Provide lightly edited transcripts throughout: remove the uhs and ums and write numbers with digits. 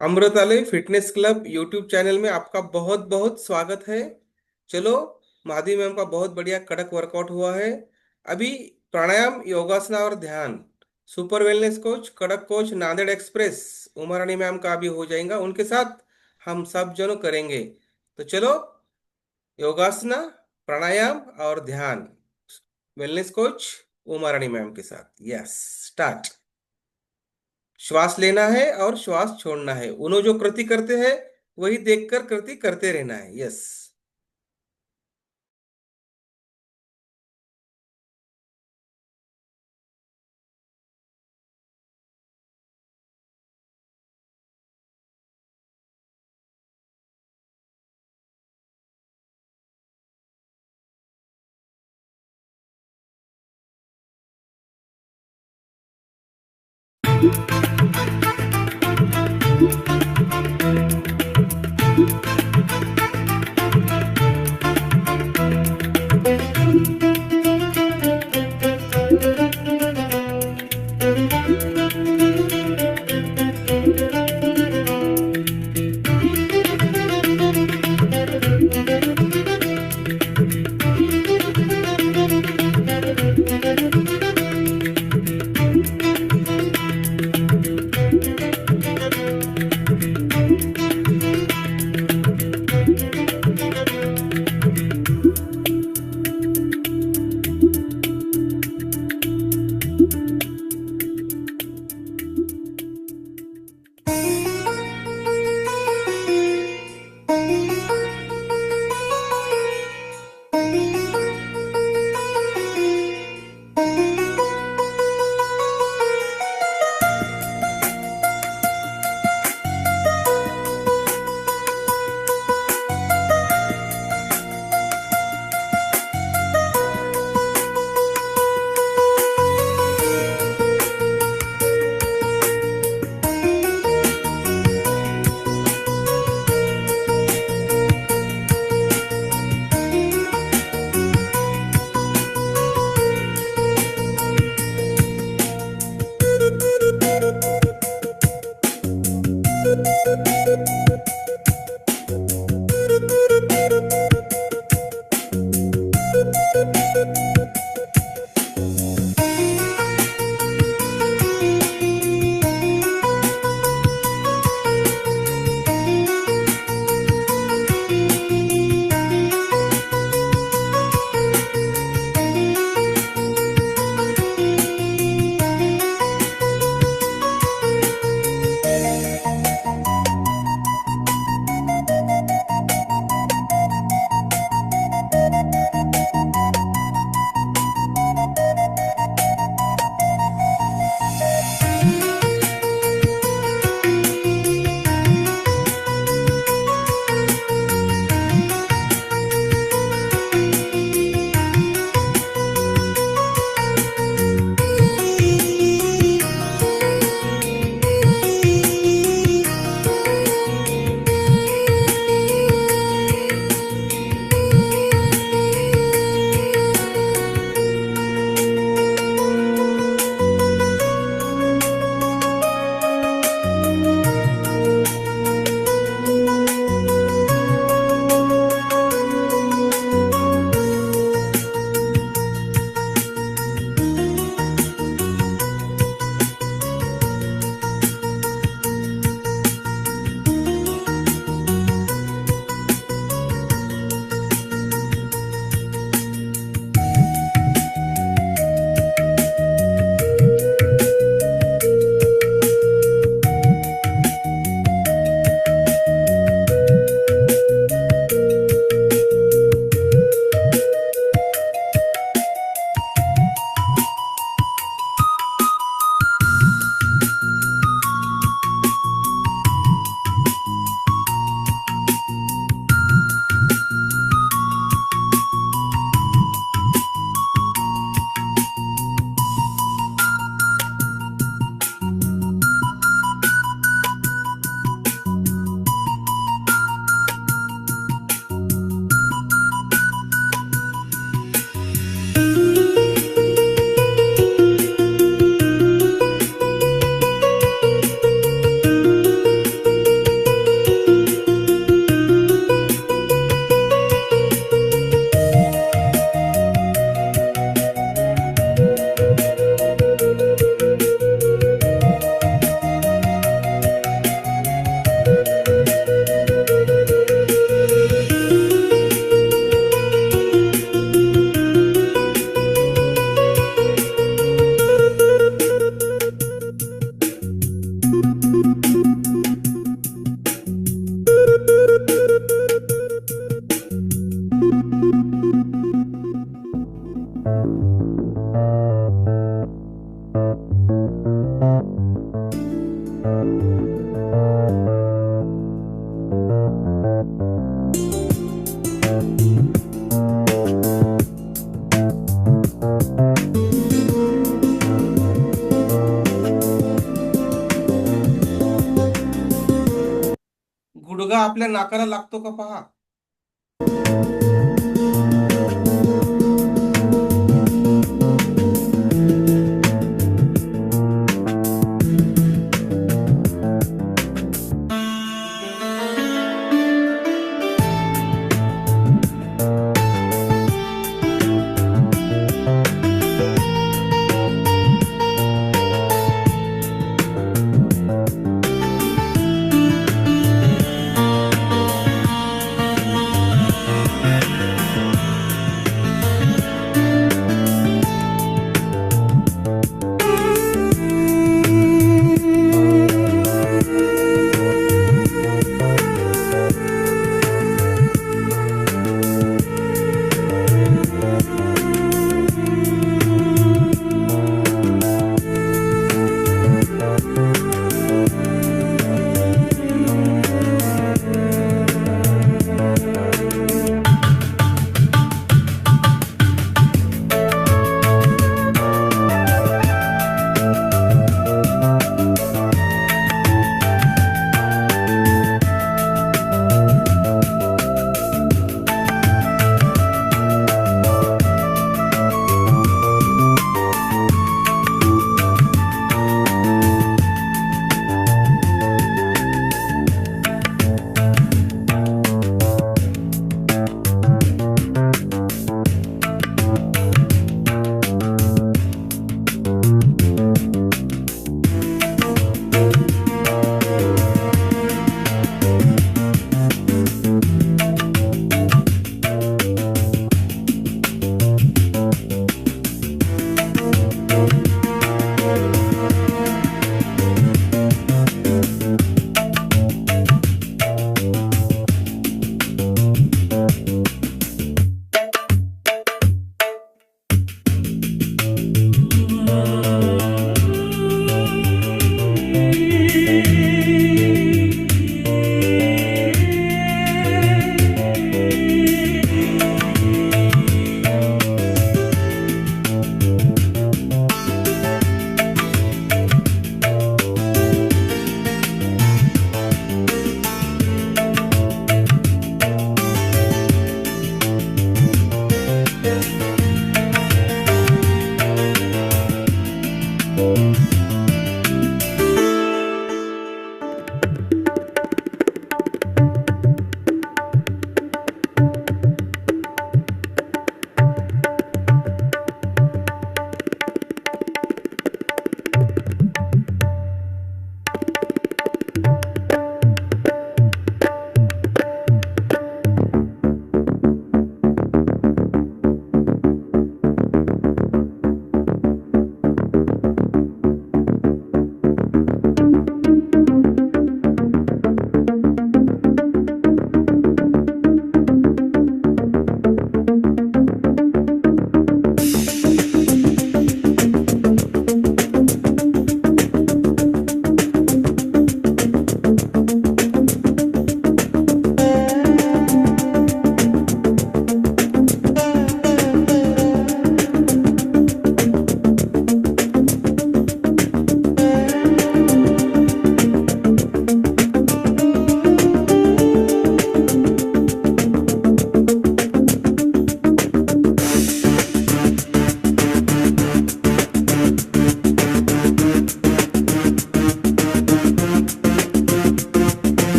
अमृतालय fitness club YouTube channel में आपका बहुत बहुत स्वागत है। चलो, माधवी मैम का बहुत बढ़िया कड़क वर्कआउट हुआ है अभी। प्राणायाम, योगासना और ध्यान सुपर वेलनेस कोच, कड़क कोच, नांदेड़ एक्सप्रेस उमा रानी मैम का अभी हो जाएगा। उनके साथ हम सब जन करेंगे। तो चलो, योगासना, प्राणायाम और ध्यान, वेलनेस कोच उमा रानी मैम के साथ। Yes, start. श्वास लेना है और श्वास छोड़ना है। उन्हों जो कृति करते हैं वही देखकर कृति करते रहना है। यस। गुडघा आपल्या नाकाला लागतो का पहा.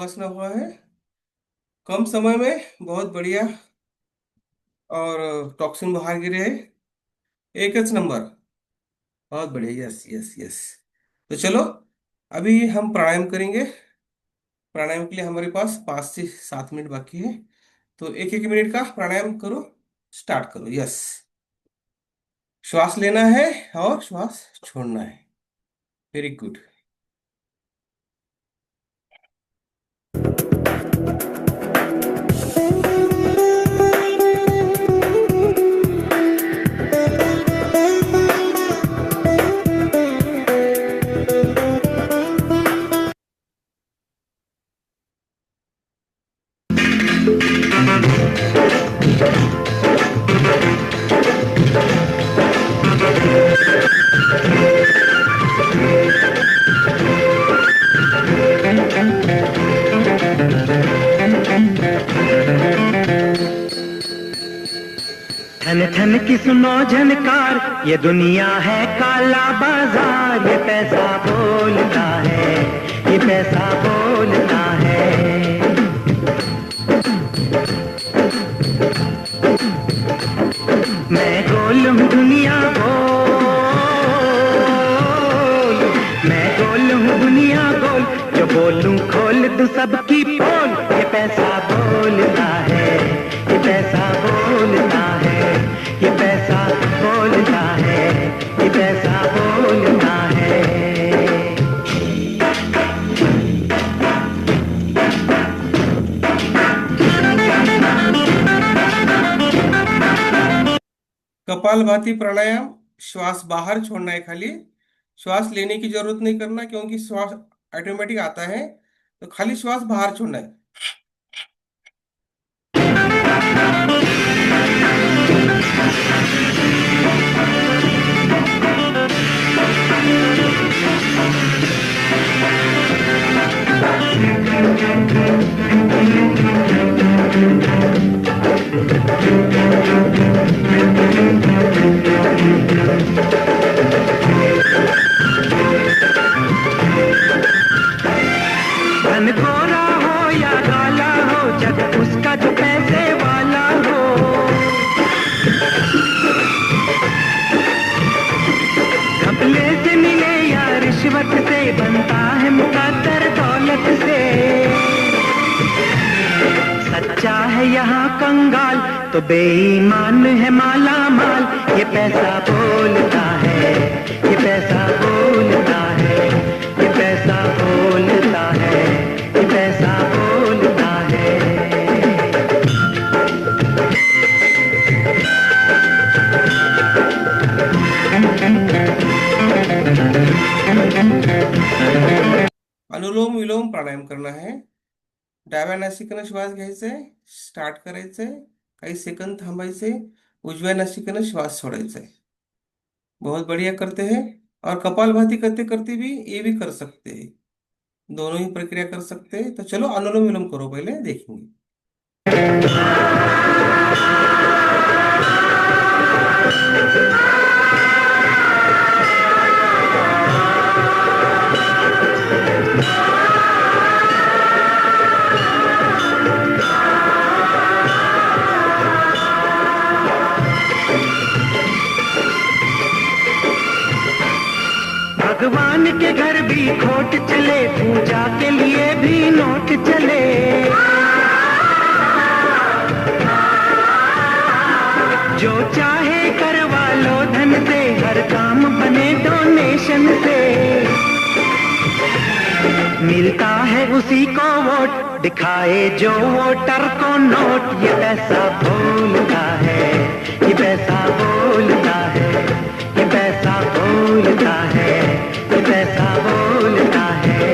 योगासन हुआ है। कम समय में बहुत बढ़िया और टॉक्सिन बाहर गिरे है। एक नंबर। बहुत बढ़िया, यस यस यस। तो चलो, अभी हम प्राणायाम करेंगे। प्राणायाम के लिए हमारे पास 5 से 7 मिनट बाकी है। तो एक एक मिनट का प्राणायाम करो। स्टार्ट करो। यस। श्वास लेना है और श्वास छोड़ना है। Very good. ठन ठन की सुनो झनकार, ये दुनिया है काला बाजार। ये पैसा बोलता है, ये पैसा बोलता है। मैं गोल हूँ दुनिया गोल, मैं गोल हूँ दुनिया गोल। जो बोलूं खोल दूं सबकी पोल। ये पैसा बोलता है, ये पैसा बोलता है, ये पैसा बोलता है, ये पैसा बोलता है। कपालभाति प्राणायाम। श्वास बाहर छोड़ना है खाली। श्वास लेने की जरूरत नहीं करना, क्योंकि श्वास ऑटोमेटिक आता है। तो खाली श्वास बाहर छोड़ना है। धन गोरा हो या काला हो, जग उसका जो पैसे वाला हो। घपले से मिले या रिश्वत से, बनता है मुकद्दर दौलत से। सच्चा है यहाँ कंगाल, तो बेईमान है माला माल। ये पैसा बोलता है, ये पैसा बोलता है, ये पैसा बोलता है, ये पैसा बोलता है। अनुलोम विलोम प्राणायाम करना है। डाव्या नासिकेनं श्वास घ्यायचा आहे, स्टार्ट करायचंय, काही सेकंद थांबायचे, उजव्या नासिकेनं श्वास छोड़ायचा है। बहुत बढ़िया करते हैं। और कपालभाति करते करते भी ये भी कर सकते हैं। दोनों ही प्रक्रिया कर सकते हैं। तो चलो अनुलोम विलोम करो, पहले देखेंगे। भगवान के घर भी खोट चले, पूजा के लिए भी नोट चले। जो चाहे करवा लो धन से, हर काम बने डोनेशन से। मिलता है उसी को वोट, दिखाए जो वोटर को नोट। ये पैसा बोलता है, ये पैसा बोलता है, ये पैसा बोलता है, ये पैसा बोलता है।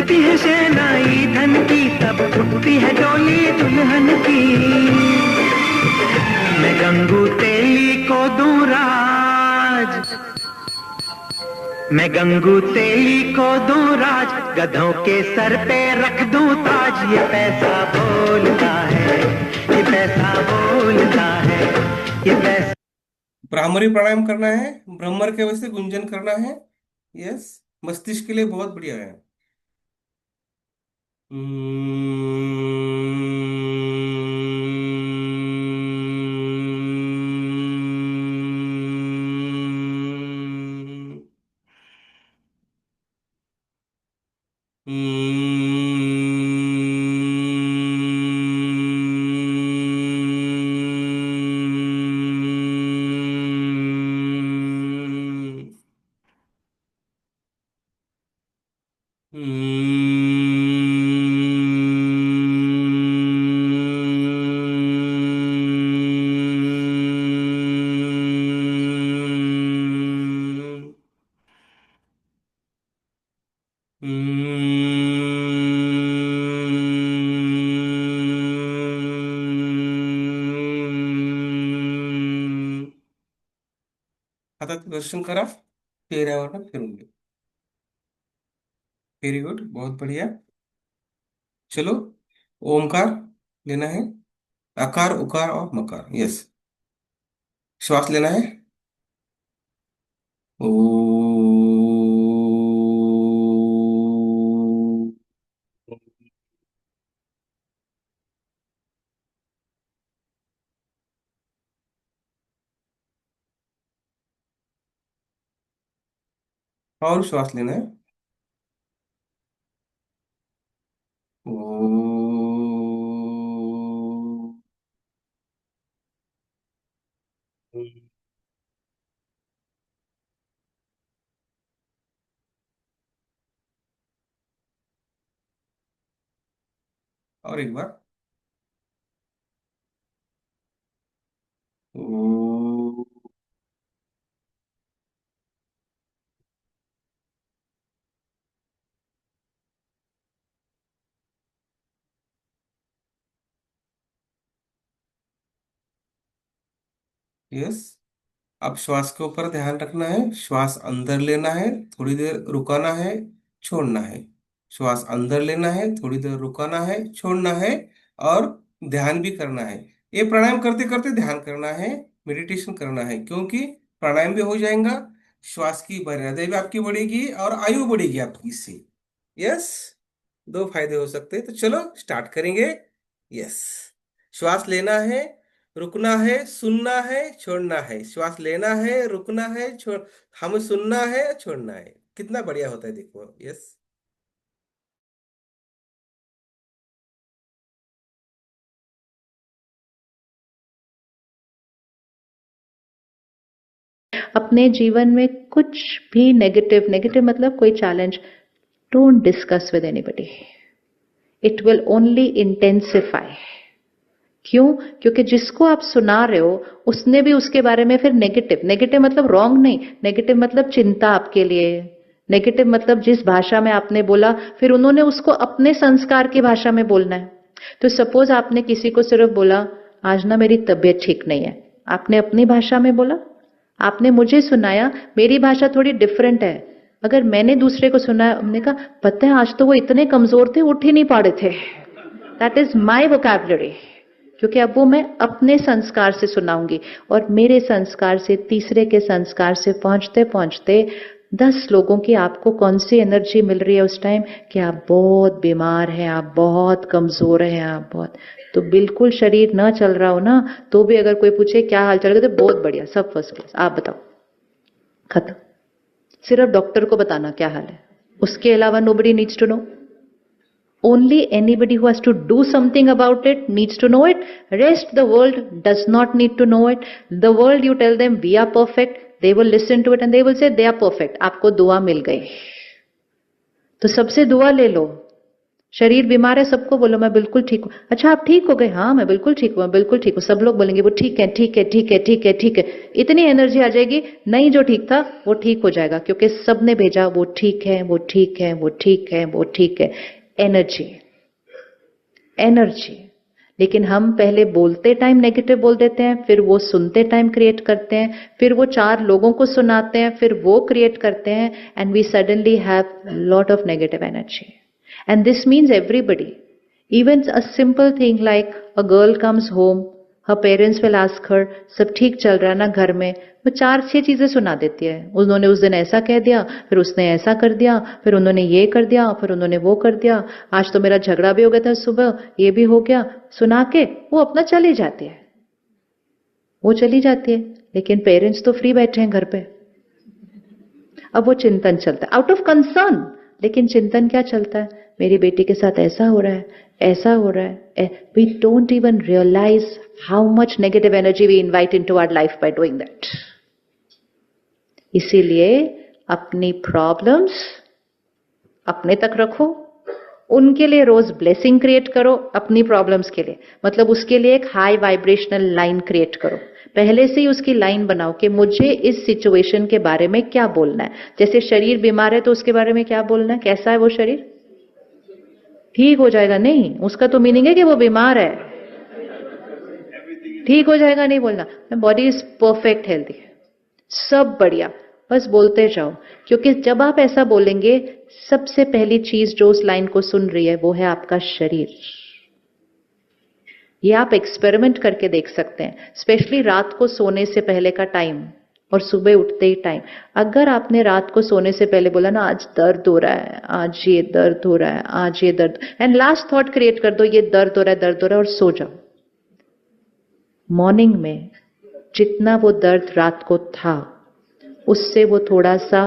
बजती है शहनाई धन की, तब उठती है डोली दुल्हन की। मैं गंगू तेली को दूं राज, मैं गंगू तेली को दूं राज, गधों के सर पे रख दूं ताज। ये पैसा बोलता है, ये पैसा बोलता है, ये पैसा। भ्रामरी प्राणायाम करना है, भ्रमर के वजह से गुंजन करना है। यस, मस्तिष्क के लिए बहुत बढ़िया है। आता दर्शन करा, फेऱ्यावर फिरून घे। वेरी गुड, बहुत बढ़िया। चलो, ओमकार लेना है, आकार उकार और मकार। यस, श्वास लेना है। ओ, और श्वास लेना है। ओ, और एक बार। ओ, यस। अब श्वास के ऊपर ध्यान रखना है। श्वास अंदर लेना है, थोड़ी देर रुकाना है, छोड़ना है। श्वास अंदर लेना है, थोड़ी देर रुकाना है, छोड़ना है, और ध्यान भी करना है। ये प्राणायाम करते करते ध्यान करना है, मेडिटेशन करना है, क्योंकि प्राणायाम भी हो जाएगा, श्वास की मर्यादा भी आपकी बढ़ेगी और आयु बढ़ेगी आपकी इससे। यस, दो फायदे हो सकते हैं। तो चलो स्टार्ट करेंगे। यस, श्वास लेना है, रुकना है, सुनना है, छोड़ना है। श्वास लेना है, रुकना है, छोड़, हमें सुनना है, छोड़ना है। कितना बढ़िया होता है, देखो। यस। अपने जीवन में कुछ भी नेगेटिव नेगेटिव मतलब कोई challenge, don't discuss with anybody, it will only intensify. क्यों? क्योंकि जिसको आप सुना रहे हो उसने भी उसके बारे में फिर नेगेटिव नेगेटिव मतलब रॉन्ग नहीं, नेगेटिव मतलब चिंता आपके लिए, नेगेटिव मतलब जिस भाषा में आपने बोला फिर उन्होंने उसको अपने संस्कार की भाषा में बोलना है। तो सपोज आपने किसी को सिर्फ बोला आज ना मेरी तबीयत ठीक नहीं है, आपने अपनी भाषा में बोला, आपने मुझे सुनाया, मेरी भाषा थोड़ी डिफरेंट है। अगर मैंने दूसरे को सुना, हमने कहा पता है आज तो वो इतने कमजोर थे, उठ ही नहीं पा रहे थे, दैट इज माई वोकैबुलरी, क्योंकि अब वो मैं अपने संस्कार से सुनाऊंगी। और मेरे संस्कार से तीसरे के संस्कार से पहुंचते पहुंचते 10 लोगों की आपको कौन सी एनर्जी मिल रही है उस टाइम कि आप बहुत बीमार हैं, आप बहुत कमजोर हैं, आप बहुत, तो बिल्कुल शरीर ना चल रहा हो ना तो भी अगर कोई पूछे क्या हाल चल रहा है तो बहुत बढ़िया, सब फर्स्ट क्लास, आप बताओ, खत्म। सिर्फ डॉक्टर को बताना क्या हाल है, उसके अलावा nobody needs to know. Only anybody who has to do something about it needs to know it. Rest the world does not need to know it. The world, you tell them we are perfect, they will listen to it and they will say they are perfect. आपको दुआ मिल गई, तो सबसे दुआ ले लो, शरीर बीमार है, सबको बोलो मैं बिल्कुल ठीक हूं। अच्छा आप ठीक हो गए? हाँ मैं बिल्कुल ठीक हूं, मैं बिल्कुल ठीक हूं। सब लोग बोलेंगे वो ठीक है, ठीक है, ठीक है, ठीक है, ठीक है। इतनी एनर्जी आ जाएगी, नहीं जो ठीक था वो ठीक हो जाएगा, क्योंकि सबने भेजा वो ठीक है, वो ठीक है, वो ठीक है, वो ठीक है। Energy, energy. लेकिन हम पहले बोलते टाइम नेगेटिव बोल देते हैं, फिर वो सुनते टाइम क्रिएट करते हैं, फिर वो 4 लोगों को सुनाते हैं, फिर वो क्रिएट करते हैं, and we suddenly have lot of negative energy. And this means everybody. Even a simple thing like a girl comes home, her parents will ask her, सब ठीक चल रहा है ना घर में? वो 4-6 चीजें सुना देती है। उन्होंने उस दिन ऐसा कह दिया, फिर उसने ऐसा कर दिया, फिर उन्होंने ये कर दिया, फिर उन्होंने वो कर दिया, आज तो मेरा झगड़ा भी हो गया था सुबह, ये भी हो गया, सुना के वो अपना चली जाती है। वो चली जाती है, लेकिन पेरेंट्स तो फ्री बैठे हैं घर पे। अब वो चिंतन चलता है आउट ऑफ कंसर्न, लेकिन चिंतन क्या चलता है? मेरी बेटी के साथ ऐसा हो रहा है, ऐसा हो रहा है। We don't even realise how much negative energy we invite into our life by doing that. इसीलिए अपनी प्रॉब्लम्स अपने तक रखो, उनके लिए रोज ब्लेसिंग क्रिएट करो, अपनी प्रॉब्लम्स के लिए, मतलब उसके लिए एक हाई वाइब्रेशनल लाइन क्रिएट करो। पहले से ही उसकी लाइन बनाओ कि मुझे इस सिचुएशन के बारे में क्या बोलना है। जैसे शरीर बीमार है तो उसके बारे में क्या बोलना है? कैसा है वो शरीर? ठीक हो जाएगा नहीं, उसका तो मीनिंग है कि वो बीमार है। ठीक हो जाएगा नहीं बोलना, बॉडी इज परफेक्ट हेल्दी, सब बढ़िया, बस बोलते जाओ। क्योंकि जब आप ऐसा बोलेंगे, सबसे पहली चीज जो उस लाइन को सुन रही है वो है आपका शरीर। ये आप एक्सपेरिमेंट करके देख सकते हैं, स्पेशली रात को सोने से पहले का टाइम और सुबह उठते ही टाइम। अगर आपने रात को सोने से पहले बोला ना, आज दर्द हो रहा है, आज ये दर्द हो रहा है, आज ये दर्द, एंड लास्ट थॉट क्रिएट कर दो ये दर्द हो रहा है, दर्द हो रहा है, और सो जाओ। मॉर्निंग में जितना वो दर्द रात को था उससे वो थोड़ा सा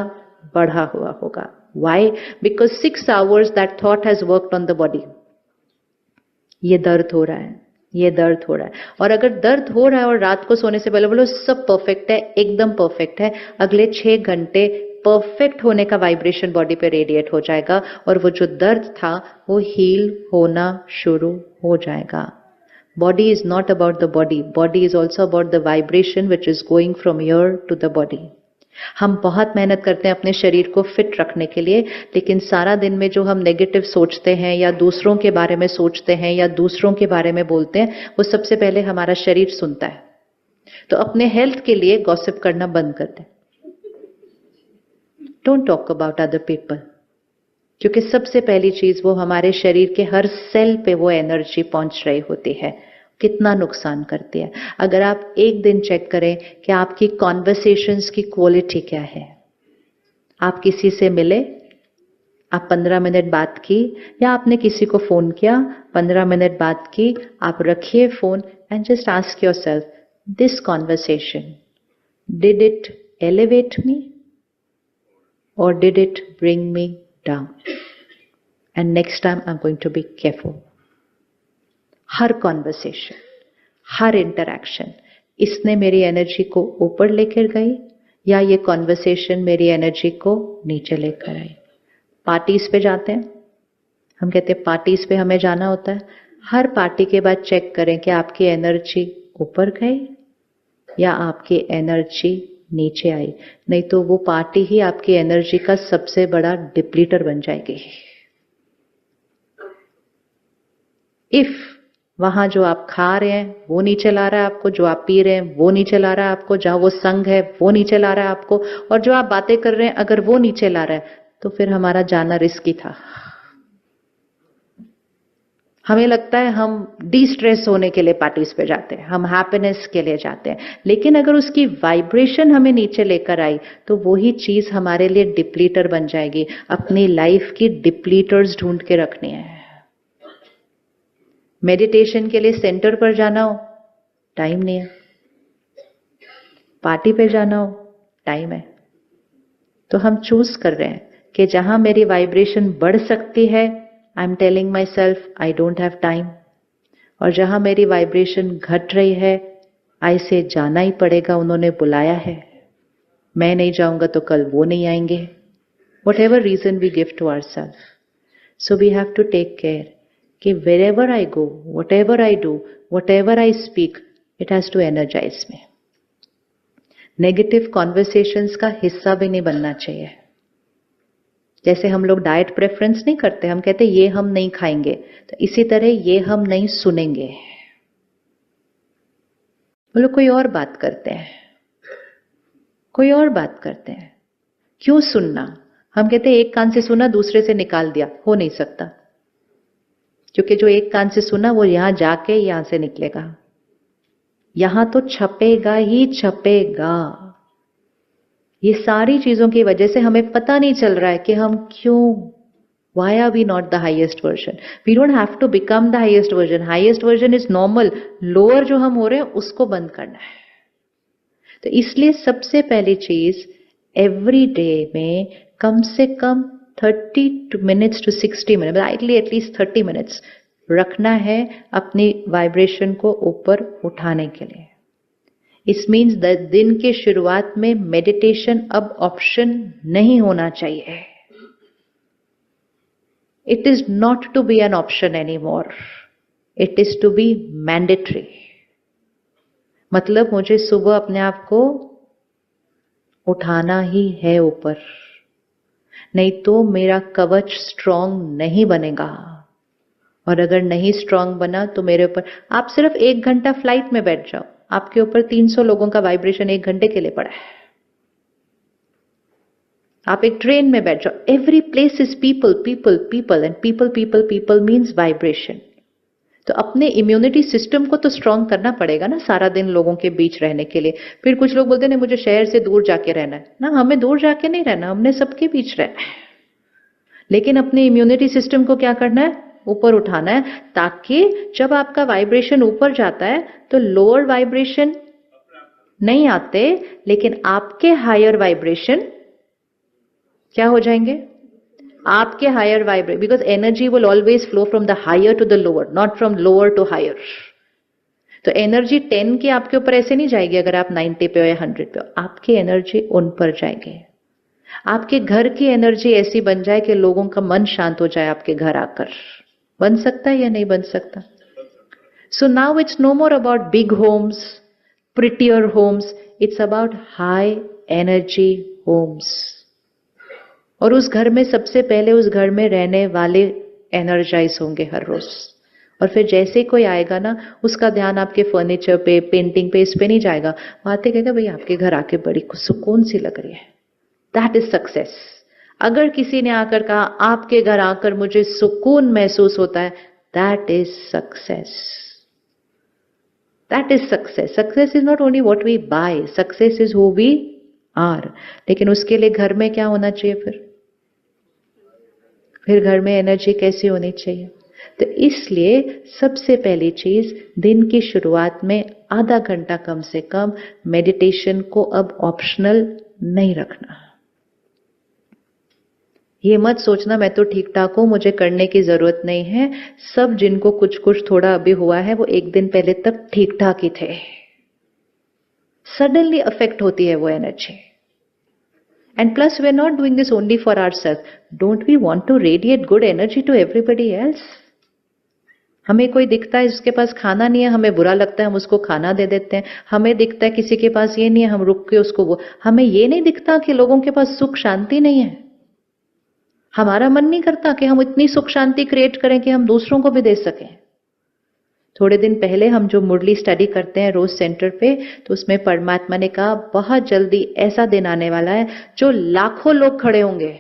बढ़ा हुआ होगा। Why? Because 6 hours that thought has worked on the body. ये दर्द हो रहा है, ये दर्द हो रहा है। और अगर दर्द हो रहा है और रात को सोने से पहले बोलो सब परफेक्ट है, एकदम परफेक्ट है, अगले 6 घंटे परफेक्ट होने का वाइब्रेशन बॉडी पे रेडिएट हो जाएगा, और वो जो दर्द था वो हील होना शुरू हो जाएगा। Body is not about the body, body is also about the vibration which is going from here to the body. हम बहुत मेहनत करते हैं अपने शरीर को फिट रखने के लिए, लेकिन सारा दिन में जो हम नेगेटिव सोचते हैं या दूसरों के बारे में सोचते हैं या दूसरों के बारे में बोलते हैं, वो सबसे पहले हमारा शरीर सुनता है। तो अपने हेल्थ के लिए गॉसिप करना बंद कर दें। Don't talk about other people, क्योंकि सबसे पहली चीज वो हमारे शरीर के हर सेल पे वो एनर्जी पहुंच रही होती है, कितना नुकसान करती है। अगर आप एक दिन चेक करें कि आपकी कॉन्वर्सेशंस की क्वालिटी क्या है। आप किसी से मिले, आप 15 मिनट बात की, या आपने किसी को फोन किया, 15 मिनट बात की, आप रखिए phone and just ask yourself, this conversation, did it elevate me और did it bring me down? And next time I am going to be careful. हर कॉन्वर्सेशन, हर इंटरैक्शन, इसने मेरी एनर्जी को ऊपर लेकर गई या ये कॉन्वर्सेशन मेरी एनर्जी को नीचे लेकर आई? पार्टीज पे जाते हैं, हम कहते हैं पार्टीज पे हमें जाना होता है। हर पार्टी के बाद चेक करें कि आपकी एनर्जी ऊपर गई या आपकी एनर्जी नीचे आई, नहीं तो वो पार्टी ही आपकी एनर्जी का सबसे बड़ा डिप्लीटर बन जाएगी। इफ वहां जो आप खा रहे हैं वो नीचे ला रहा है आपको, जो आप पी रहे हैं वो नीचे ला रहा है आपको, जहां वो संग है वो नीचे ला रहा है आपको, और जो आप बातें कर रहे हैं अगर वो नीचे ला रहा है, तो फिर हमारा जाना रिस्की था। हमें लगता है हम डी स्ट्रेस होने के लिए पार्टीज पे जाते हैं, हम हैप्पीनेस के लिए जाते हैं, लेकिन अगर उसकी वाइब्रेशन हमें नीचे लेकर आई तो वही चीज हमारे लिए डिप्लीटर बन जाएगी। अपनी लाइफ की डिप्लीटर्स ढूंढ के रखनी है। मेडिटेशन के लिए सेंटर पर जाना हो, टाइम नहीं है। पार्टी पे जाना हो, टाइम है। तो हम चूज कर रहे हैं कि जहां मेरी वाइब्रेशन बढ़ सकती है, I am telling my self I don't have time, और जहां मेरी वाइब्रेशन घट रही है, आई से जाना ही पड़ेगा, उन्होंने बुलाया है, मैं नहीं जाऊंगा तो कल वो नहीं आएंगे। Whatever reason we give to our self. So we have to take care कि wherever I go, whatever I do, whatever I speak, it has to energize me. Negative conversations का हिस्सा भी नहीं बनना चाहिए. जैसे हम लोग डाइट प्रेफरेंस नहीं करते, हम कहते ये हम नहीं खाएंगे, तो इसी तरह ये हम नहीं सुनेंगे. वो लोग कोई और बात करते हैं, कोई और बात करते हैं. क्यों सुनना? हम कहते हैं एक कान से सुना दूसरे से निकाल दिया. हो नहीं सकता, क्योंकि जो एक कान से सुना वो यहां जाके यहां से निकलेगा. यहां तो छपेगा ही छपेगा. ये सारी चीजों की वजह से हमें पता नहीं चल रहा है कि हम क्यों, why are we not the highest version? We don't have to become the highest version. Highest version is normal. Lower जो हम हो रहे हैं उसको बंद करना है. तो इसलिए सबसे पहली चीज एवरी डे में कम से कम 30 minutes to 60 minutes, ideally at least 30 minutes रखना है अपनी वाइब्रेशन को ऊपर उठाने के लिए. इस मीन्स दिन के शुरुआत में मेडिटेशन अब ऑप्शन नहीं होना चाहिए. It is not to be an option any more, it is to be mandatory. मतलब मुझे सुबह अपने आप को उठाना ही है ऊपर, नहीं तो मेरा कवच स्ट्रांग नहीं बनेगा. और अगर नहीं स्ट्रांग बना तो मेरे ऊपर, आप सिर्फ 1 घंटा फ्लाइट में बैठ जाओ, आपके ऊपर 300 लोगों का वाइब्रेशन 1 घंटे के लिए पड़ा है. आप एक ट्रेन में बैठ जाओ, every place is people people people, and people people people means vibration. तो अपने इम्यूनिटी सिस्टम को तो स्ट्रांग करना पड़ेगा ना सारा दिन लोगों के बीच रहने के लिए. फिर कुछ लोग बोलते हैं मुझे शहर से दूर जाके रहना है ना. हमें दूर जाके नहीं रहना, हमने सबके बीच रहना है. लेकिन अपने इम्यूनिटी सिस्टम को क्या करना है? ऊपर उठाना है, ताकि जब आपका वाइब्रेशन ऊपर जाता है तो लोअर वाइब्रेशन नहीं आते, लेकिन आपके हायर वाइब्रेशन क्या हो जाएंगे? आपके higher vibration, because energy will always flow from the higher to the lower, not from lower to higher. तो एनर्जी 10 की आपके ऊपर ऐसे नहीं जाएगी अगर आप 90 पे हो या 100 पे हो. आपकी एनर्जी उन पर जाएगी. आपके घर की एनर्जी ऐसी बन जाए कि लोगों का मन शांत हो जाए आपके घर आकर. बन सकता है या नहीं बन सकता? So now it's no more about big homes, prettier homes, it's about high energy homes. और उस घर में सबसे पहले उस घर में रहने वाले एनर्जाइज होंगे हर रोज. और फिर जैसे कोई आएगा ना, उसका ध्यान आपके फर्नीचर पे, पेंटिंग पे, इस पे नहीं जाएगा. वो आते कहेगा भाई आपके घर आके बड़ी सुकून सी लग रही है. That is success. अगर किसी ने आकर कहा आपके घर आकर मुझे सुकून महसूस होता है, that is success. That is success. Success is not only what we buy, success is who we are. लेकिन उसके लिए घर में क्या होना चाहिए? फिर घर में एनर्जी कैसी होनी चाहिए? तो इसलिए सबसे पहली चीज, दिन की शुरुआत में आधा घंटा कम से कम मेडिटेशन को अब ऑप्शनल नहीं रखना. ये मत सोचना मैं तो ठीक ठाक हूं, मुझे करने की जरूरत नहीं है. सब जिनको कुछ कुछ थोड़ा अभी हुआ है वो एक दिन पहले तक ठीक ठाक ही थे. सडनली अफेक्ट होती है वो energy. And plus we are not doing this only for ourselves. Don't we want to radiate good energy to everybody else? हमें कोई दिखता है जिसके पास खाना नहीं है, हमें बुरा लगता है, हम उसको खाना दे देते हैं. हमें दिखता है किसी के पास ये नहीं है, हम रुक के उसको हमें ये नहीं दिखता कि लोगों के पास सुख शांति नहीं है. हमारा मन नहीं करता कि हम इतनी सुख शांति क्रिएट करें कि हम दूसरों को भी दे सकें. थोड़े दिन पहले हम जो मुरली स्टडी करते हैं रोज सेंटर पे, तो उसमें परमात्मा ने कहा बहुत जल्दी ऐसा दिन आने वाला है जो लाखों लोग खड़े होंगे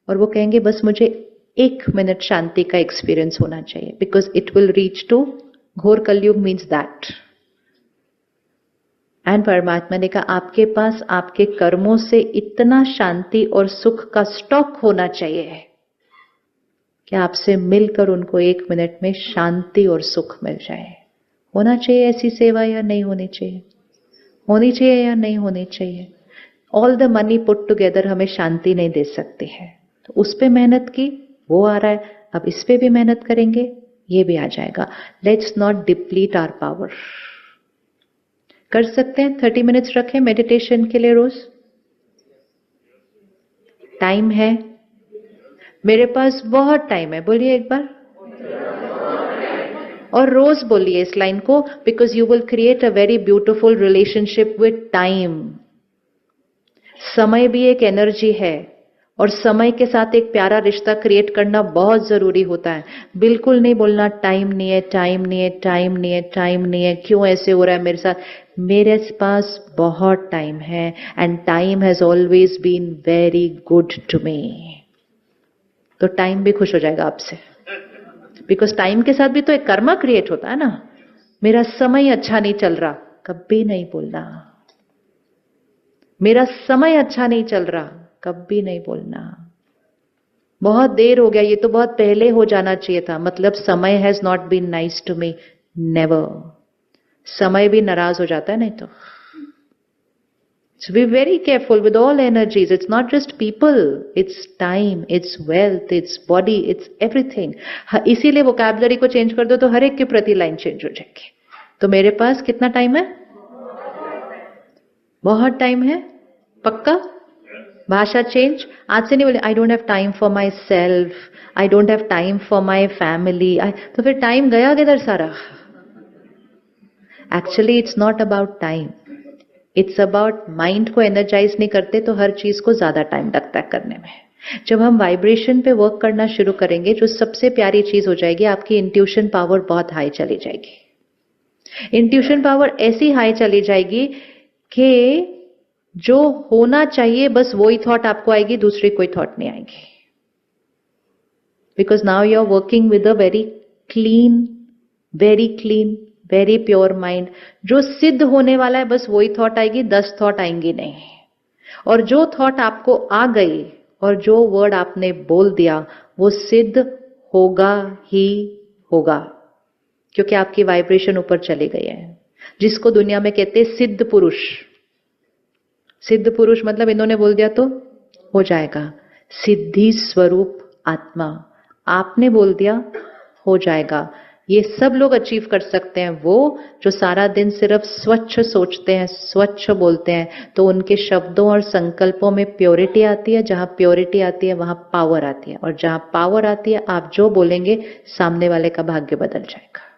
और वो कहेंगे बस मुझे 1 मिनट शांति का एक्सपीरियंस होना चाहिए, because it will reach to घोर कलयुग मीन्स दैट. एंड परमात्मा ने कहा आपके पास आपके कर्मों से इतना शांति और सुख का स्टॉक होना चाहिए कि आपसे मिलकर उनको 1 मिनट में शांति और सुख मिल जाए. होना चाहिए ऐसी सेवा या नहीं होनी चाहिए? होनी चाहिए या नहीं होनी चाहिए? All the money put together हमें शांति नहीं दे सकती है. तो उस पे मेहनत की, वो आ रहा है, अब इस पे भी मेहनत करेंगे, ये भी आ जाएगा. Let's not deplete our power. कर सकते हैं 30 मिनट्स रखें मेडिटेशन के लिए रोज. टाइम है, मेरे पास बहुत टाइम है, बोलिए एक बार। और रोज बोलिए इस लाइन को, because you will create a very beautiful relationship with time. समय भी एक एनर्जी है और समय के साथ एक प्यारा रिश्ता क्रिएट करना बहुत जरूरी होता है। बिल्कुल नहीं बोलना टाइम नहीं है, टाइम नहीं है, टाइम नहीं है, टाइम नहीं है, क्यों ऐसे हो रहा है मेरे साथ। मेरे पास बहुत टाइम है and time has always been very good to me. तो टाइम भी खुश हो जाएगा आपसे, बिकॉज टाइम के साथ भी तो एक कर्मा क्रिएट होता है ना। मेरा समय अच्छा नहीं चल रहा, कभी नहीं बोलना। मेरा समय अच्छा नहीं चल रहा, कभी नहीं बोलना। बहुत देर हो गया, ये तो बहुत पहले हो जाना चाहिए था, मतलब समय has not been nice to me. Never. समय भी नाराज हो जाता है नहीं तो। So be very careful with all energies. It's not just people, it's time, it's wealth, it's body, it's everything. इसीलिए वोकैबुलरी को चेंज कर दो तो हर एक के प्रति लाइन चेंज हो जाएगी। तो मेरे पास कितना टाइम है? बहुत टाइम है, पक्का? भाषा चेंज। आज से नहीं बोले I don't have time for my self, I don't have time for my family. तो फिर टाइम गया किधर सारा? Actually it's not about time, it's about mind को एनर्जाइज नहीं करते तो हर चीज को ज्यादा टाइम लगता है करने में। जब हम वाइब्रेशन पे वर्क करना शुरू करेंगे, जो सबसे प्यारी चीज हो जाएगी, आपकी इंट्यूशन पावर बहुत हाई चली जाएगी। इंट्यूशन पावर ऐसी हाई चली जाएगी कि जो होना चाहिए बस वही थॉट आपको आएगी, दूसरी कोई थॉट नहीं आएगी। Because now you are working with a very clean, very pure mind. जो सिद्ध होने वाला है बस वही थॉट आएगी, 10 थॉट आएंगी नहीं। और जो थॉट आपको आ गई और जो वर्ड आपने बोल दिया वो सिद्ध होगा ही होगा, क्योंकि आपकी वाइब्रेशन ऊपर चली गई है। जिसको दुनिया में कहते हैं सिद्ध पुरुष। सिद्ध पुरुष मतलब इन्होंने बोल दिया तो हो जाएगा। सिद्धि स्वरूप आत्मा, आपने बोल दिया हो जाएगा। ये सब लोग अचीव कर सकते हैं, वो जो सारा दिन सिर्फ स्वच्छ सोचते हैं, स्वच्छ बोलते हैं। तो उनके शब्दों और संकल्पों में प्योरिटी आती है। जहां प्योरिटी आती है वहां पावर आती है, और जहां पावर आती है आप जो बोलेंगे सामने वाले का भाग्य बदल जाएगा।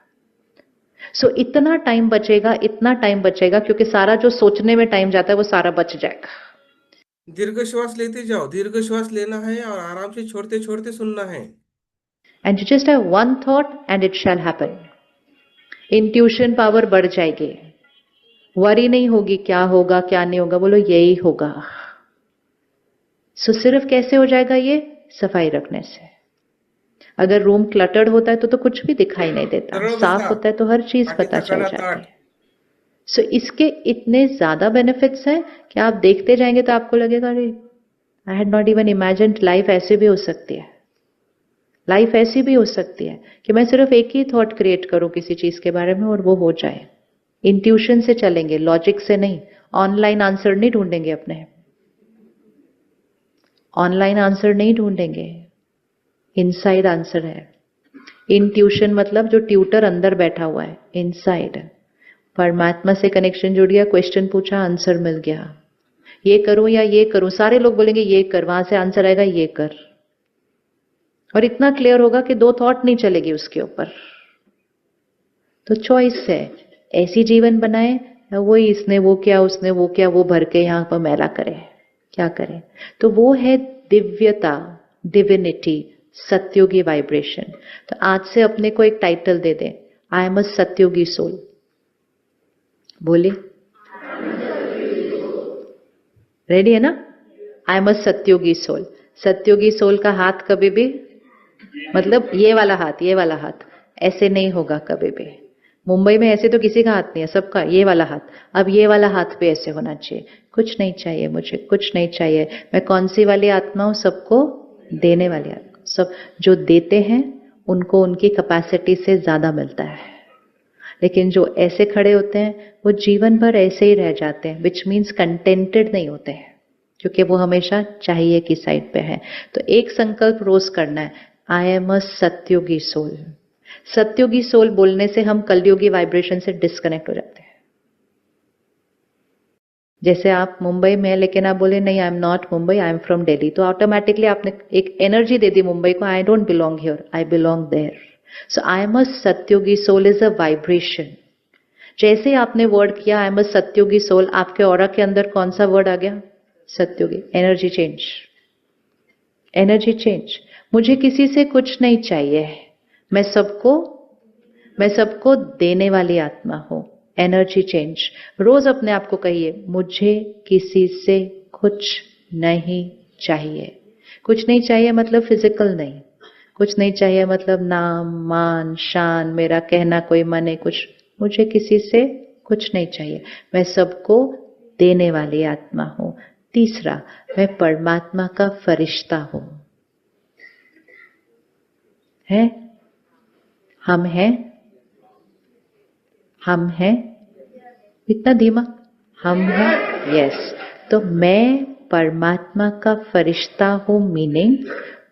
सो इतना टाइम बचेगा, इतना टाइम बचेगा, क्योंकि सारा जो सोचने में टाइम जाता है वो सारा बच जाएगा। दीर्घ श्वास लेते जाओ, दीर्घ श्वास लेना है और आराम से छोड़ते छोड़ते सुनना है। And you just have one thought and it shall happen. Intuition power बढ़ जाएगी, वरी नहीं होगी क्या होगा क्या नहीं होगा, बोलो यही होगा। सो सिर्फ कैसे हो जाएगा ये? सफाई रखने से। अगर रूम क्लटर्ड होता है तो कुछ भी दिखाई नहीं देता, सरळ साफ बसा, होता है तो हर चीज पाठी पता चल थकाना जाती ताठ। है। सो इसके इतने ज्यादा बेनिफिट्स हैं कि आप देखते जाएंगे तो आपको लगेगा अरे I had not even imagined life ऐसे भी हो सकती है। लाइफ ऐसी भी हो सकती है कि मैं सिर्फ एक ही थॉट क्रिएट करूं किसी चीज के बारे में और वो हो जाए। इंट्यूशन से चलेंगे, लॉजिक से नहीं। ऑनलाइन आंसर नहीं ढूंढेंगे अपने, ऑनलाइन आंसर नहीं ढूंढेंगे, इनसाइड आंसर है। इंट्यूशन मतलब जो ट्यूटर अंदर बैठा हुआ है, इनसाइड। परमात्मा से कनेक्शन जुड़ गया, क्वेश्चन पूछा, आंसर मिल गया। ये करूं या ये करूं, सारे लोग बोलेंगे ये कर, वहां से आंसर आएगा ये कर। और इतना क्लियर होगा कि दो थॉट नहीं चलेगी उसके ऊपर। तो चॉइस है, ऐसी जीवन बनाए या वही इसने वो किया उसने वो किया वो भर के यहां पर मैला करे, क्या करे। तो वो है दिव्यता, डिविनिटी, सत्योगी वाइब्रेशन। तो आज से अपने को एक टाइटल दे दे, I am a Satyogi soul. बोलिए, रेडी है ना? I am a Satyogi soul. Satyogi soul का हाथ कभी भी, मतलब ये वाला हाथ, ये वाला हाथ ऐसे नहीं होगा कभी भी। मुंबई में ऐसे तो किसी का हाथ नहीं है, सबका ये वाला हाथ। अब ये वाला हाथ पे ऐसे होना चाहिए। कुछ नहीं चाहिए मुझे, कुछ नहीं चाहिए। मैं कौन सी वाली आत्मा हूं? सबको देने वाली आत्मा। सब जो देते हैं उनको उनकी कैपेसिटी से ज्यादा मिलता है, लेकिन जो ऐसे खड़े होते हैं वो जीवन भर ऐसे ही रह जाते हैं, विच मीन्स कंटेंटेड नहीं होते हैं, क्योंकि वो हमेशा चाहिए की साइड पे है। तो एक संकल्प रोज करना है, I am a Satyogi soul. Satyogi soul बोलने से हम कलयुगी वाइब्रेशन से डिस्कनेक्ट हो जाते हैं। जैसे आप मुंबई में हैं लेकिन आप बोले नहीं, I am not Mumbai, I am from Delhi, तो ऑटोमेटिकली आपने एक एनर्जी दे दी मुंबई को, I don't belong here, I belong there. So I am a Satyogi soul is a vibration. जैसे ही आपने वर्ड किया I am a Satyogi soul, आपके ऑरा के अंदर कौन सा वर्ड आ गया? Satyogi. Energy change, energy change. मुझे किसी से कुछ नहीं चाहिए, मैं सबको देने वाली आत्मा हूं. Energy change. रोज अपने आप को कहिए, मुझे किसी से कुछ नहीं चाहिए. कुछ नहीं चाहिए मतलब फिजिकल नहीं, कुछ नहीं चाहिए मतलब नाम मान शान, मेरा कहना कोई माने कुछ. मुझे किसी से कुछ नहीं चाहिए, मैं सबको देने वाली आत्मा हूं. तीसरा, मैं परमात्मा का फरिश्ता हूं. है? हम हैं इतना धीमा, हम हैं. यस. तो मैं परमात्मा का फरिश्ता हूं, मीनिंग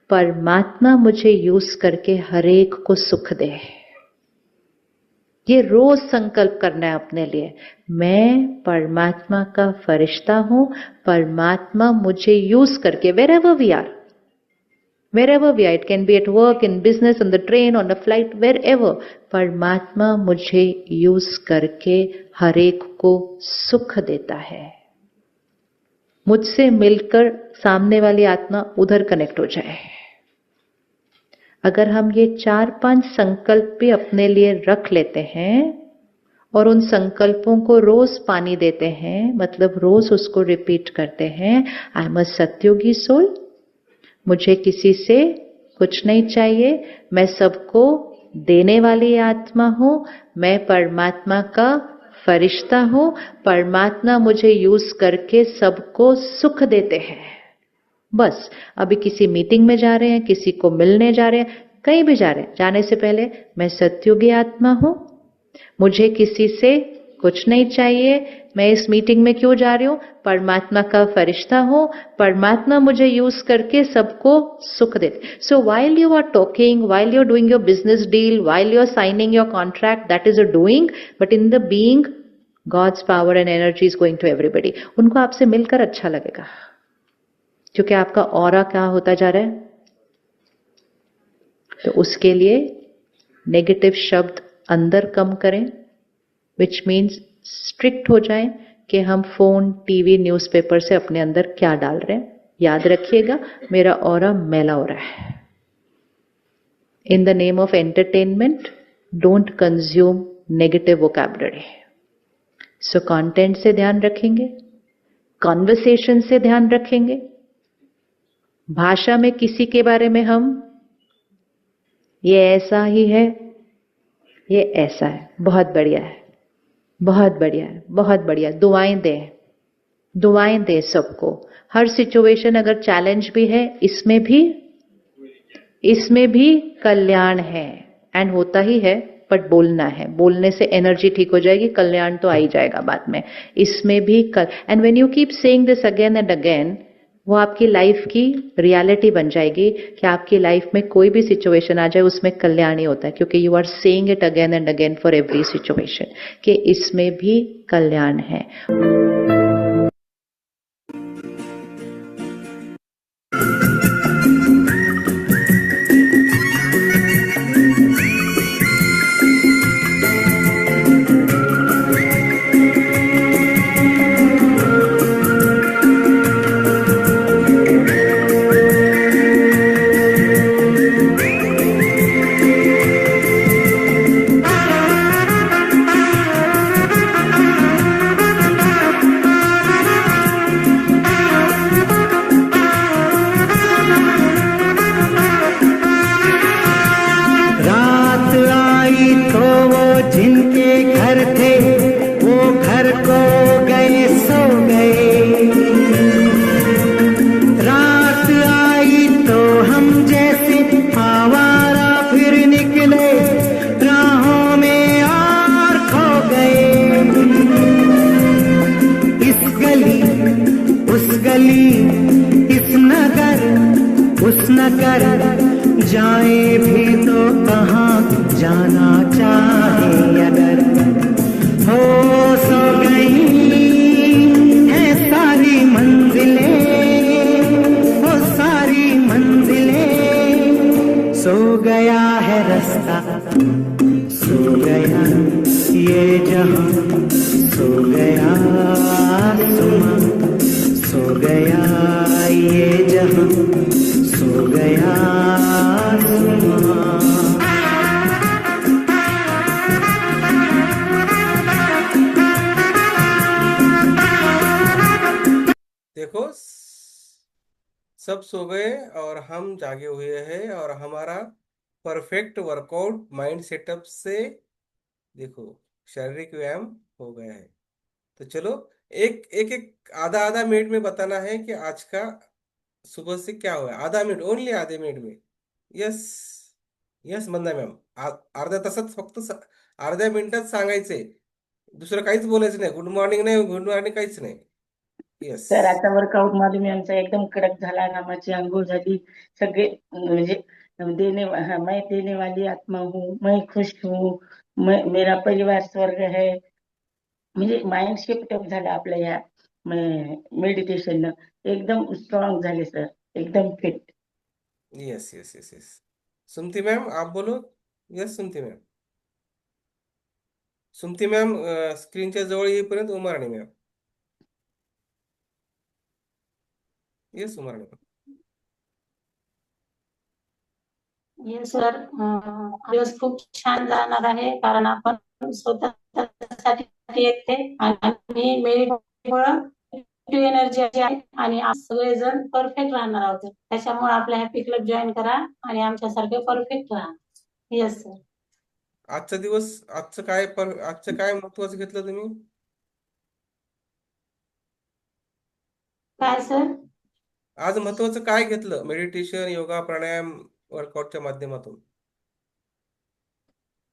परमात्मा मुझे यूज करके हर एक को सुख दे. ये रोज संकल्प करना है अपने लिए. मैं परमात्मा का फरिश्ता हूं, परमात्मा मुझे यूज करके, wherever we are, it can be at work, in business, on the train, on the flight, wherever, परमात्मा मुझे यूज करके हर एक को सुख देता है. मुझसे मिलकर सामने वाली आत्मा उधर कनेक्ट हो जाए. अगर हम ये 4-5 संकल्प भी अपने लिए रख लेते हैं और उन संकल्पों को रोज पानी देते हैं, मतलब रोज उसको रिपीट करते हैं, आई एम अ सत्योगी सोल, मुझे किसी से कुछ नहीं चाहिए, मैं सबको देने वाली आत्मा हूं, मैं परमात्मा का फरिश्ता हूं, परमात्मा मुझे यूज करके सबको सुख देते हैं. बस अभी किसी मीटिंग में जा रहे हैं, किसी को मिलने जा रहे हैं, कहीं भी जा रहे हैं, जाने से पहले मैं सत्युगी आत्मा हूं, मुझे किसी से कुछ नहीं चाहिए, मैं इस मीटिंग में क्यों जा रही हूं? परमात्मा का फरिश्ता हूं, परमात्मा मुझे यूज करके सबको सुख देते. So while you are talking, while you are doing your business deal, while you are signing your contract, that is a doing, but in the being God's power and energy is going to everybody. उनको आपसे मिलकर अच्छा लगेगा क्योंकि आपका aura क्या होता जा रहा है. तो उसके लिए नेगेटिव शब्द अंदर कम करें, विच मीन्स स्ट्रिक्ट हो जाएं कि हम फोन, टीवी, न्यूज़पेपर से अपने अंदर क्या डाल रहे हैं. याद रखिएगा, मेरा ऑरा मैला हो रहा है. In the name of entertainment don't consume negative vocabulary. So content से ध्यान रखेंगे, कॉन्वर्सेशन से ध्यान रखेंगे. भाषा में किसी के बारे में हम ये ऐसा ही है, ये ऐसा है, बहुत बढ़िया है, बहुत बढ़िया है, बहुत बढ़िया. दुआएं दें सबको. हर सिचुएशन अगर चैलेंज भी है, इसमें भी कल्याण है. एंड होता ही है, बट बोलना है. बोलने से एनर्जी ठीक हो जाएगी, कल्याण तो आ ही जाएगा बाद में. इसमें भी and when you keep saying this again and again, वो आपकी लाइफ की रियलिटी बन जाएगी कि आपकी लाइफ में कोई भी सिचुएशन आ जाए उसमें कल्याण ही होता है, क्योंकि you are saying it again and again for every situation कि इसमें भी कल्याण है. जाए भी तो कहाँ जाना चाहे, अगर हो सो गई है मंजिलें, वो सारी मंजिलें, सो गया है रास्ता, सो गया ये जहां, सो गया आसमां, सो गया ये जहां, सो गया आसमां। देखो, सब सो गए और हम जागे हुए हैं, और हमारा परफेक्ट वर्कआउट माइंड सेटअप से, देखो, शारीरिक व्यायाम हो गया है। तो चलो, एक एक एक आधा आधा मिनट में बताना है कि आज का सुबह से क्या हुआ। आधा मिनिट, ओनली आधे मिनिट में। यस, यस मंदा मॅम, अर्ध्या तासात फक्त अर्ध्या मिनिटात सांगायचंय, दुसरं काहीच बोलायचं नाही, गुड मॉर्निंग नाही, गुड मॉर्निंग काहीच नाही। यस, तर आता वर्कआउट मध्ये आमचा एकदम कडक झाला, नामाची आंघोळ झाली, सगळे म्हणजे मैं देने वाली आत्मा हूँ, मैं खुश हूँ, मेरा परिवार स्वर्ग है, म्हणजे माइंड शिफ्ट झालं आपल्या या मेडिटेशन एकदम स्ट्रॉंग झाले सर, एकदम fit. Yes, yes, yes, yes. Sumati ma'am, आप बोलो। Yes, Sumati ma'am. Sumati ma'am, स्क्रीनच्या जवळ येईपर्यंत Umarani ma'am. Yes, Umarani ma'am. Yes sir, दिवस खूप छान जाणार आहे, कारण आपण स्वतःसाठी येते आणि मेडिटेटिव्ह एनर्जी आहे, आणि सगळेजण परफेक्ट राहणार आहोत, त्याच्यामुळे आपल्या हॅपी क्लब जॉईन करा आणि आमच्यासारखे परफेक्ट राहा। Yes sir. आजचा दिवस, आजचं काय महत्वाचं घेतलं तुम्ही? काय सर? आज महत्वाचं काय घेतलं मेडिटेशन, योगा, प्राणायाम, वर्कआउटच्या माध्यमातून?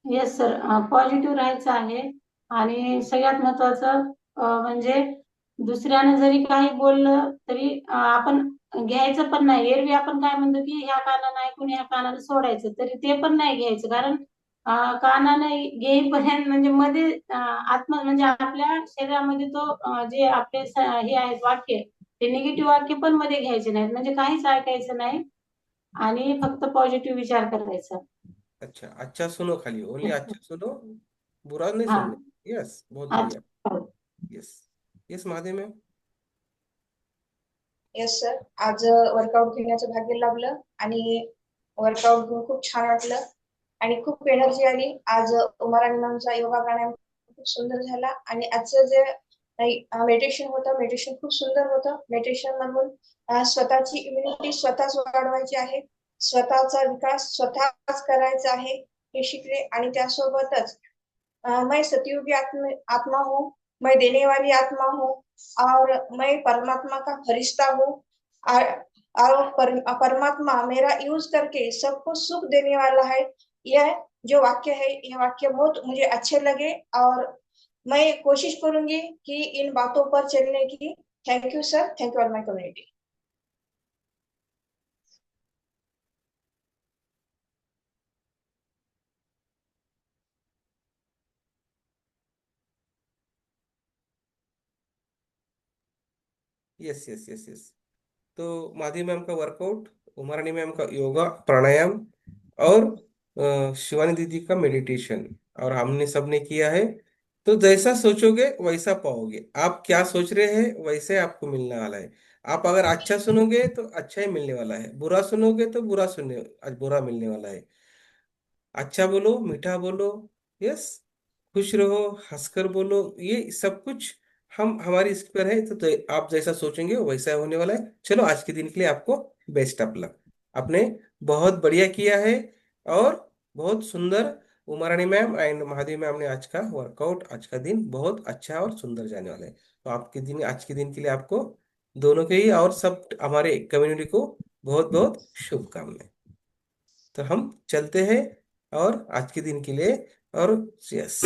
येस सर, पॉझिटिव्ह राहायचं आहे, आणि सगळ्यात महत्वाचं म्हणजे दुसऱ्याने जरी काही बोललं तरी आपण घ्यायचं पण नाही। एरवी आपण काय म्हणतो की ह्या कानानं ऐकून ह्या कानानं सोडायचं, तरी ते पण नाही घ्यायचं, कारण कानाने घेईपर्यंत म्हणजे मध्ये आत्मा म्हणजे आपल्या शरीरामध्ये तो जे आपले हे आहेत वाक्य, ते निगेटिव्ह वाक्य पण मध्ये घ्यायचे नाहीत, म्हणजे काहीच ऐकायचं नाही आणि फक्त पॉझिटिव्ह विचार करायचा। अच्छा, अच्छा सुनो, खाली ओनली अच्छा सुनो, बुरा नहीं हाँ। सुनने। यस, बहुत बढ़िया। अच्छा। Yes, yes Mahadev ma'am. Yes sir, आज वर्कआउट घेण्याचं भाग्य लाभलं आणि वर्कआउट घेऊन खूप छान वाटलं आणि खूप एनर्जी आली। आज उमाराणी मॅमचा योगा प्राणायाम खूप सुंदर झाला आणि आजचं जे मेडिटेशन होतं, मेडिटेशन खूप सुंदर होतं। मेडिटेशन मधून स्वतःची इम्युनिटी स्वतःच वाढवायची आहे, स्वतःचा विकास स्वतःच करायचा आहे हे शिकले। आणि त्यासोबतच मैं सतयुगी आत्मा हूँ, मैं देने वाली आत्मा हूँ, और मैं परमात्मा का फरिश्ता हूँ, और परमात्मा मेरा यूज करके सबको सुख देने वाला है। यह जो वाक्य है, यह वाक्य बहुत मुझे अच्छे लगे और मैं कोशिश करूंगी कि इन बातों पर चलने की। Thank you sir, thank you all my community. Yes, yes, yes, yes. तो माधवी मैम का वर्कआउट, उमारानी मैम का योगा प्राणायाम, और शिवानी दीदी का मेडिटेशन, और हमने सबने किया है। तो जैसा सोचोगे वैसा पाओगे। आप क्या सोच रहे हैं वैसे आपको मिलने वाला है। आप अगर अच्छा सुनोगे तो अच्छा ही मिलने वाला है, बुरा सुनोगे तो बुरा मिलने वाला है। अच्छा बोलो, मीठा बोलो, यस, खुश रहो, हंसकर बोलो, ये सब कुछ हमारी इस पर है। तो आप जैसा सोचेंगे वैसा होने वाला है। चलो, आज के दिन के लिए आपको बेस्ट ऑफ लक। आपने बहुत बढ़िया किया है, और बहुत सुंदर। उमारानी मैम एंड महादेवी मैम ने आज का वर्कआउट, आज का दिन बहुत अच्छा और सुंदर जाने वाला है। तो आपके दिन, आज के दिन के लिए आपको दोनों के ही और सब हमारे कम्युनिटी को बहुत बहुत शुभकामनाएं। तो हम चलते हैं, और आज के दिन के लिए, और यस।